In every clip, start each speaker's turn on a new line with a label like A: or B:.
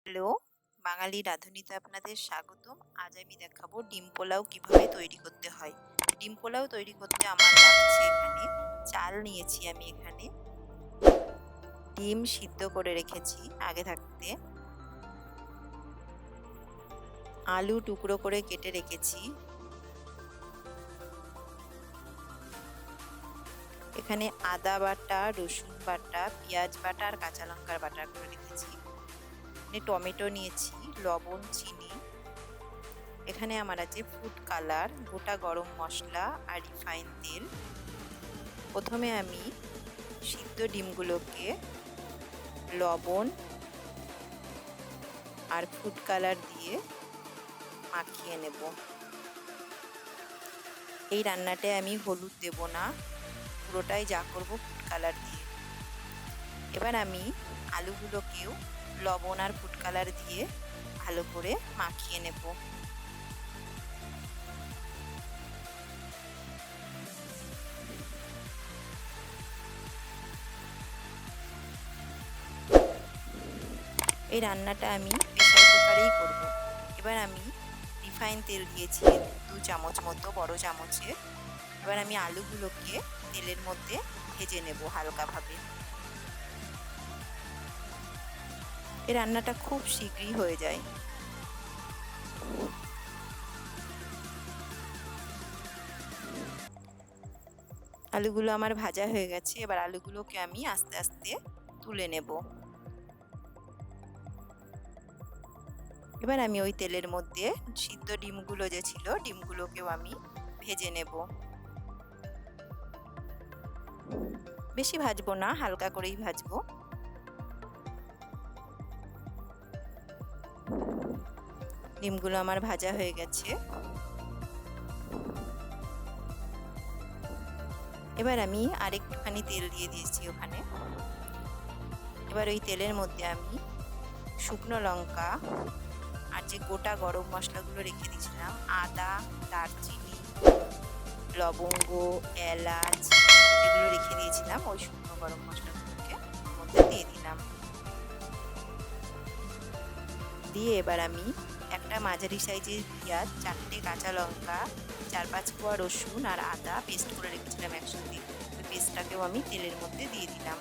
A: Hello, বাঙালি রাঁধুনিতে আপনাদের স্বাগতম। আজ আমি দেখাবো ডিম পোলাও কিভাবে তৈরি করতে হয়। ডিম পোলাও তৈরি করতে আমার লাগছে এখানে চাল নিয়েছি আমি এখানে। ডিম সিদ্ধ করে রেখেছি আগে থাকতে। আলু টুকরো করে কেটে রেখেছি। এখানে আদা বাটা, রসুন বাটা, পেঁয়াজ বাটা আর কাঁচা লঙ্কার বাটা করে রেখেছি। এখানে টমেটো নিয়েছি, লবণ, চিনি। এখানে আমার আছে ফুড কালার, গোটা গরম মশলা আর রিফাইন তেল। প্রথমে আমি সিদ্ধ ডিমগুলোকে লবণ আর ফুড কালার দিয়ে মাখিয়ে নেব। এই রান্নাটায় আমি হলুদ দেব না, পুরোটাই যা করব ফুড কালার দিয়ে। এবার আমি আলুগুলোকেও লবণ আর ফুড কালার দিয়ে ভালো করে মাখিয়ে নেব। এই রান্নাটা আমি প্রেসার কুকারেই করব। এবার আমি রিফাইন তেল দিয়েছি 2 চামচ মতো, বড় চামচে। এবার আমি আলুগুলোকে তেলের মধ্যে ভেজে নেব হালকাভাবে। এই রান্নাটা খুব শীঘ্রই হয়ে যায়। আলুগুলো আমার ভাজা হয়ে গেছে। এবার আলুগুলোকে আমি আস্তে আস্তে তুলে নেব। এবার আমি ওই তেলের মধ্যে সিদ্ধ ডিমগুলো যে ছিল, ডিমগুলোকেও আমি ভেজে নেব। বেশি ভাজবো না, হালকা করেই ভাজবো। ডিমগুলো আমার ভাজা হয়ে গেছে। এবার আমি আরেকটুখানি তেল দিয়ে দিয়েছি ওখানে। এবার ওই তেলের মধ্যে আমি শুকনো লঙ্কা আর যে গোটা গরম মশলাগুলো রেখে দিয়েছিলাম, আদা, দারচিনি, লবঙ্গ, এলাচ, এগুলো রেখে দিয়েছিলাম, ওই শুকনো গরম মশলাগুলোকে ওর মধ্যে দিয়ে দিলাম। দিয়ে এবার আমি একটা মাঝারি সাইজের পেঁয়াজ, 4টে কাঁচা লঙ্কা, 4-5 কোয়া রসুন আর আদা পেস্ট করে রেখেছিলাম একসাথে, ওই পেস্টটাকেও আমি তেলের মধ্যে দিয়ে দিলাম।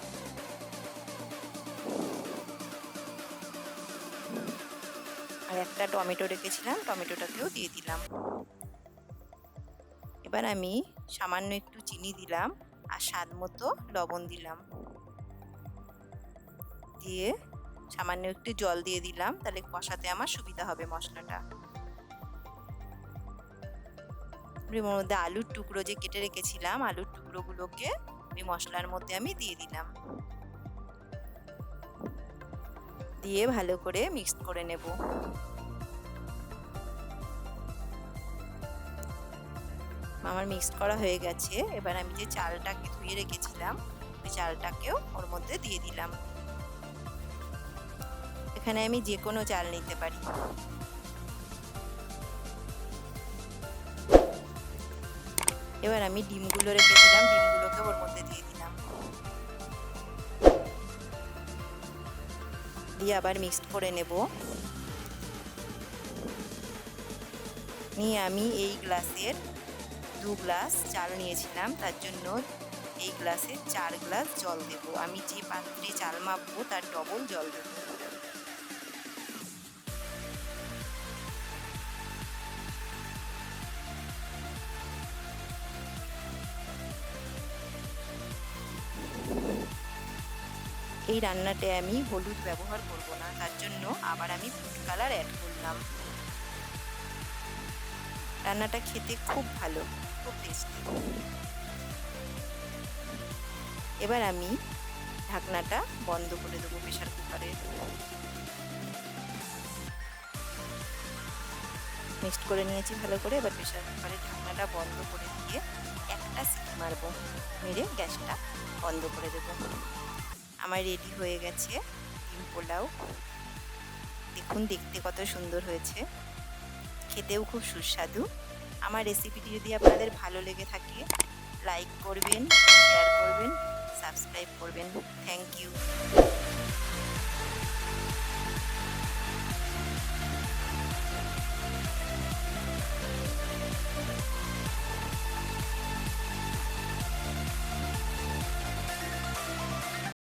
A: আর একটা টমেটো রেখেছিলাম, টমেটোটাকেও দিয়ে দিলাম। এবার আমি সামান্য একটু চিনি দিলাম আর স্বাদ মতো লবণ দিলাম। দিয়ে সামান্য একটু জল দিয়ে দিলাম, তাহলে কষাতে আমার সুবিধা হবে মশলাটা। ওর মধ্যে আলুর টুকরো যে কেটে রেখেছিলাম, আলুর টুকরোগুলোকে ওই মশলার মধ্যে আমি দিয়ে দিলাম। দিয়ে ভালো করে মিক্স করে নেব। আমার মিক্স করা হয়ে গেছে। এবার আমি যে চালটাকে ধুয়ে রেখেছিলাম, ওই চালটাকেও ওর মধ্যে দিয়ে দিলাম। এখানে আমি যে কোনো চাল নিতে পারি। এবার আমি ডিমগুলো রেখেছিলাম, ডিমগুলোকে ওর মধ্যে দিয়ে দিলাম। দিয়ে আবার মিক্স করে নেব। নিয়ে আমি এই গ্লাসের 2 গ্লাস চাল নিয়েছিলাম, তার জন্য এই গ্লাসে 4 গ্লাস জল দেব। আমি যে পাত্রে চাল মাপবো তার ডবল জল দেব। এই রান্নাটায় আমি হলুদ ব্যবহার করব না, তার জন্য আবার আমি ফুড কালার অ্যাড করলাম। রান্নাটা খেতে খুব ভালো, খুব টেস্টি। এবার আমি ঢাকনাটা বন্ধ করে দেবো প্রেসার কুকারের। মিক্সড করে নিয়েছি ভালো করে। এবার প্রেসার কুকারের ঢাকনাটা বন্ধ করে দিয়ে একটা সিটি মারবো, মেরে গ্যাসটা বন্ধ করে দেবো। আমার রেডি হয়ে গেছে ডিম পোলাও। দেখুন দেখতে কত সুন্দর হয়েছে, খেতেও খুব সুস্বাদু। আমার রেসিপিটি যদি আপনাদের ভালো লেগে থাকে, লাইক করবেন, শেয়ার করবেন, সাবস্ক্রাইব করবেন। Thank you.